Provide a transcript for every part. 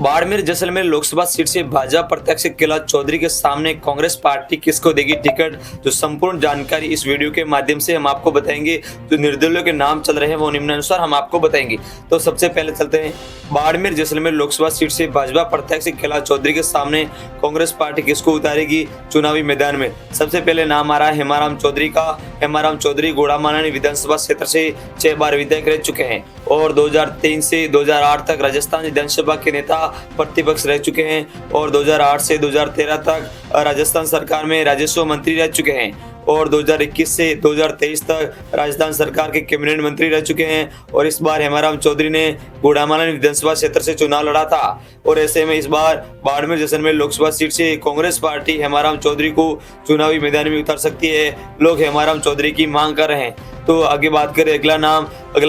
Barmer Jaisalmer Lok Sabha seat से भाजपा प्रत्याशी कैलाश चौधरी के सामने कांग्रेस पार्टी किसको देगी टिकट, जो संपूर्ण जानकारी इस वीडियो के माध्यम से हम आपको बताएंगे। जो निर्दलीयों के नाम चल रहे हैं वो निम्नानुसार हम आपको बताएंगे। तो सबसे पहले चलते हैं बाड़मेर जैसलमेर लोकसभा सीट से भाजपा प्रत्याशी कैलाश चौधरी के सामने कांग्रेस पार्टी किसको उतारेगी चुनावी मैदान में। सबसे पहले नाम आ रहा है हेमाराम चौधरी का। हेमाराम चौधरी गोड़ामालानी विधानसभा क्षेत्र से 6 बार विधायक रह चुके हैं और 2003 से 2008 तक राजस्थान विधानसभा के नेता प्रतिपक्ष रह चुके हैं और 2008 से 2013 तक राजस्थान सरकार में राजस्व मंत्री रह चुके हैं और 2021 से 2023 तक राजस्थान सरकार के कैबिनेट मंत्री रह चुके हैं। और इस बार हेमाराम चौधरी ने गोड़ामालानी विधानसभा क्षेत्र से चुनाव लड़ा था और ऐसे में इस बार बाड़मेर जैसलमेर लोकसभा सीट से कांग्रेस पार्टी हेमाराम चौधरी को चुनावी मैदान में उतार सकती है। लोग हेमाराम चौधरी की मांग कर रहे हैं। तो आगे बात करें अगला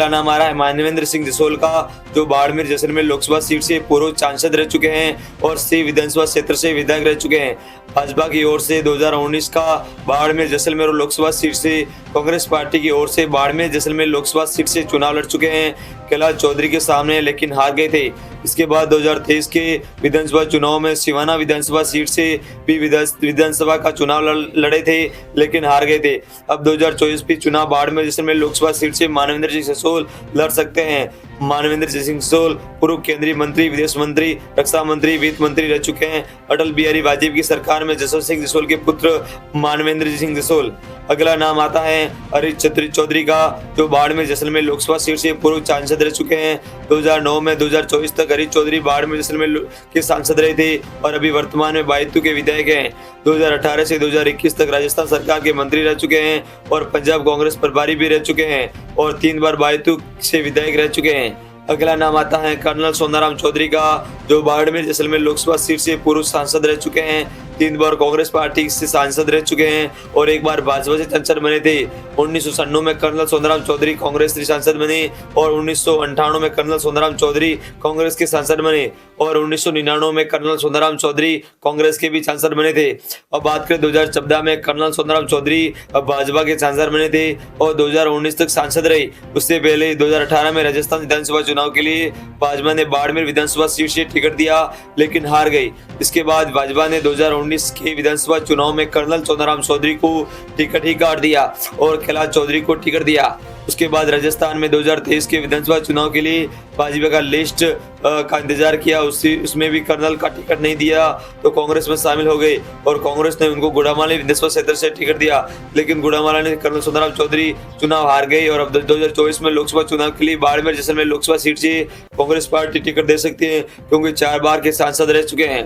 नाम आ रहा है मानवेंद्र सिंह जसोल का, जो बाड़मेर जैसलमेर लोकसभा सीट से पूर्व सांसद रह चुके हैं और सी विधानसभा क्षेत्र से विधायक रह चुके हैं। भाजपा की ओर से 2019 का बाड़मेर जैसलमेर लोकसभा सीट से कांग्रेस पार्टी की ओर से बाड़मेर जैसलमेर लोकसभा सीट से चुनाव लड़ चुके हैं कैलाश चौधरी के सामने, लेकिन हार गए थे। इसके बाद 2023 के विधानसभा चुनाव में सिवाना विधानसभा सीट से भी विधानसभा का चुनाव लड़े थे, लेकिन हार गए थे। अब 2024 भी चुनाव बाड़मेर जैसलमेर लोकसभा सीट से मानवेंद्र सिंह जसोल लड़ सकते हैं। मानवेंद्र सिंह जसोल पूर्व केंद्रीय मंत्री, विदेश मंत्री, रक्षा मंत्री, वित्त मंत्री रह चुके हैं अटल बिहारी वाजपेयी की सरकार में। जसवंत सिंह जसोल के पुत्र मानवेंद्र सिंह जसोल। अगला नाम आता है हरीश चौधरी का, जो बाड़मेर जैसलमेर लोकसभा सीट से पूर्व सांसद रह चुके हैं। 2009 में 2024 तक हरीश चौधरी बाड़मेर जैसलमेर के सांसद रहे थे और अभी वर्तमान में बायतू के विधायक हैं। 2018 से 2021 तक राजस्थान सरकार के मंत्री रह चुके हैं और पंजाब कांग्रेस प्रभारी भी रह चुके हैं और 3 बार बायतू से विधायक रह चुके हैं। अगला नाम आता है कर्नल सोनाराम चौधरी का, जो बाड़मेर जैसलमेर लोकसभा सीट से पूर्व सांसद रह चुके हैं। 3 बार कांग्रेस पार्टी से सांसद रह चुके हैं और 1 बार भाजपा से सांसद बने थे। 1996 में कर्नल सोनाराम चौधरी कांग्रेस के सांसद बने और 1998 में कर्नल सोनाराम चौधरी कांग्रेस के सांसद बने और 1999 में कर्नल सोनाराम चौधरी कांग्रेस के भी सांसद बने थे। अब बात करें 2014 में कर्नल सोनाराम चौधरी भाजपा के सांसद बने थे और 2019 तक सांसद रहे। उससे पहले 2018 में राजस्थान विधानसभा चुनाव के लिए भाजपा ने बाड़मेर विधानसभा सीट से टिकट दिया, लेकिन हार गई। इसके बाद भाजपा ने 2019 के विधानसभा चुनाव में कर्नल सोनाराम चौधरी को टिकट ही काट दिया और कैलाश चौधरी को टिकट दिया। उसके बाद राजस्थान में 2023 के विधानसभा चुनाव के लिए भाजपा का लिस्ट का इंतजार किया, उसमें भी कर्नल का टिकट नहीं दिया तो कांग्रेस में शामिल हो गए और कांग्रेस ने उनको गुड़ामालानी विधानसभा क्षेत्र से टिकट दिया, लेकिन गुड़ामालानी ने कर्नल सोनाराम चौधरी चुनाव हार गई और अब 2024 में लोकसभा चुनाव के लिए बाड़मेर जैसलमेर लोकसभा सीट से कांग्रेस पार्टी टिकट दे सकती है क्योंकि 4 बार के सांसद रह चुके हैं।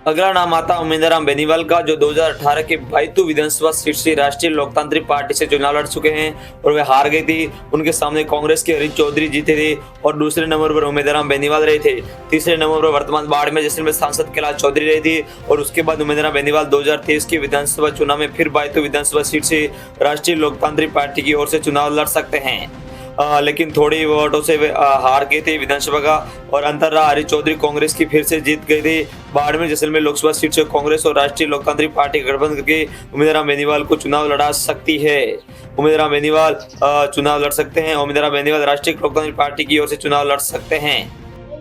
अगला नाम आता है उमेदराम बेनीवाल का, जो 2018 के बायतू विधानसभा सीट से राष्ट्रीय लोकतांत्रिक पार्टी से चुनाव लड़ चुके हैं और वे हार गई थी। उनके सामने कांग्रेस के हरीश चौधरी जीते थे और दूसरे नंबर पर उमेदराम बेनीवाल रहे थे। तीसरे नंबर पर वर्तमान बाड़मेर जैसलमेर सांसद कैलाश चौधरी रहे थे और उसके बाद उमेदराम बेनीवाल 2023 के विधानसभा चुनाव में फिर बायतू विधानसभा सीट से राष्ट्रीय लोकतांत्रिक पार्टी की ओर से चुनाव लड़ सकते हैं, लेकिन थोड़ी वोटों से हार गए थे विधानसभा का और अंतर रहा। हरीश चौधरी कांग्रेस की फिर से जीत गए थे। बाड़मेर जैसलमेर लोकसभा सीट से कांग्रेस और राष्ट्रीय लोकतांत्रिक पार्टी गठबंधन करके उमेदराम बेनीवाल को चुनाव लड़ा सकती है। उमेदराम बेनीवाल चुनाव लड़ सकते हैं। उमेदराम बेनीवाल राष्ट्रीय लोकतांत्रिक पार्टी की ओर से चुनाव लड़ सकते हैं।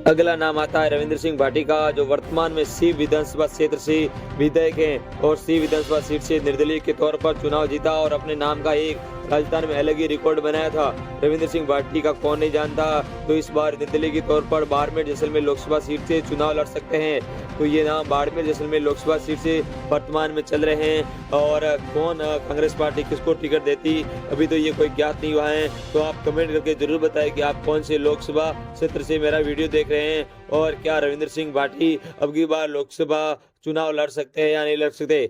अगला नाम आता है रविंद्र सिंह भाटी का, जो वर्तमान में सी विधानसभा क्षेत्र से विधायक हैं और सी विधानसभा सीट से निर्दलीय के तौर पर चुनाव जीता और अपने नाम का एक राजस्थान में अलग ही रिकॉर्ड बनाया था। रविंद्र सिंह भाटी का कौन नहीं जानता, तो इस बार निर्दलीय के तौर पर बाड़मेर जैसलमेर लोकसभा सीट से चुनाव लड़ सकते हैं। तो ये नाम बाड़मेर जैसलमेर लोकसभा सीट से वर्तमान में चल रहे हैं और कौन कांग्रेस पार्टी किसको टिकट देती अभी तो ये कोई ज्ञात नहीं हुआ है। तो आप कमेंट करके जरूर बताएं कि आप कौन से लोकसभा क्षेत्र से मेरा वीडियो देख रहे हैं और क्या रविंद्र सिंह भाटी अब की बार लोकसभा चुनाव लड़ सकते हैं या नहीं लड़ सकते।